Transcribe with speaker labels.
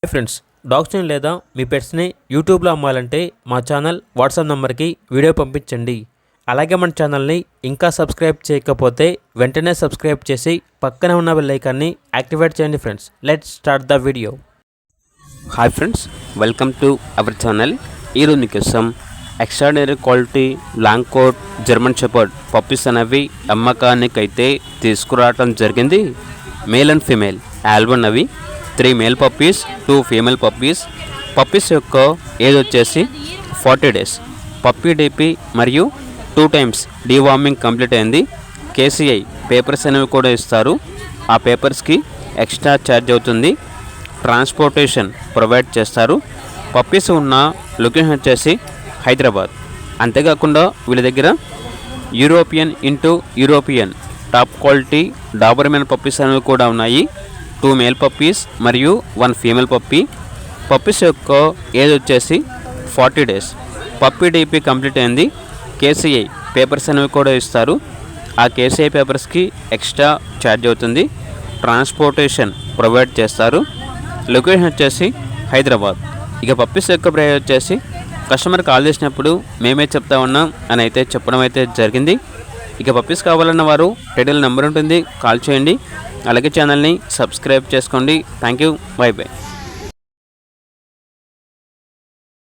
Speaker 1: Hi friends, డాగ్స్ని లేదా మీ పెట్స్ని యూట్యూబ్లో అమ్మాలంటే మా ఛానల్ వాట్సాప్ నెంబర్కి వీడియో పంపించండి. అలాగే మన ఛానల్ని ఇంకా సబ్స్క్రైబ్ చేయకపోతే వెంటనే సబ్స్క్రైబ్ చేసి పక్కనే ఉన్న బెల్ ఐకాన్ని యాక్టివేట్ చేయండి. Friends, let's start the video.
Speaker 2: Hi friends, welcome to our channel. ఈరోజు మీకోసం extraordinary quality long coat German shepherd puppies అనేవి అమ్మకానికైతే తీసుకురావడం జరిగింది. మేల్ అండ్ ఫీమేల్ ఆల్బమ్ అవి 3 male puppies 2 female puppies. Puppies యొక్క ఏజ్ వచ్చేసి 40 days. పప్పీ డీపీ మరియు 2 times డీవార్మింగ్ కంప్లీట్ అయింది. కేసీఐ పేపర్స్ అనేవి కూడా ఇస్తారు. ఆ పేపర్స్కి ఎక్స్ట్రా ఛార్జ్ అవుతుంది. ట్రాన్స్పోర్టేషన్ ప్రొవైడ్ చేస్తారు. పప్పీస్ ఉన్న లొకేషన్ వచ్చేసి హైదరాబాద్. అంతేకాకుండా వీళ్ళ దగ్గర European top quality Doberman puppies అనేవి కూడా ఉన్నాయి. 2 మేల్ పప్పీస్ మరియు 1 ఫీమేల్ పప్పీ. పప్పీస్ యొక్క ఏజ్ వచ్చేసి 40 days. పప్పీ డీపీ కంప్లీట్ అయింది. కేసీఐ పేపర్స్ అనేవి కూడా ఇస్తారు. ఆ కేసీఐ పేపర్స్కి ఎక్స్ట్రా ఛార్జ్ అవుతుంది. ట్రాన్స్పోర్టేషన్ ప్రొవైడ్ చేస్తారు. లొకేషన్ వచ్చేసి హైదరాబాద్. ఇక పప్పీస్ యొక్క ప్రైస్ వచ్చేసి కస్టమర్ కాల్ చేసినప్పుడు మేమే చెప్తా ఉన్నాం అని అయితే చెప్పడం అయితే జరిగింది. ఇక పప్పీస్ కావాలన్న వారు టైటిల్ నెంబర్ ఉంటుంది, కాల్ చేయండి. అలాగే ఛానల్ని సబ్స్క్రైబ్ చేసుకోండి. Thank you, by by.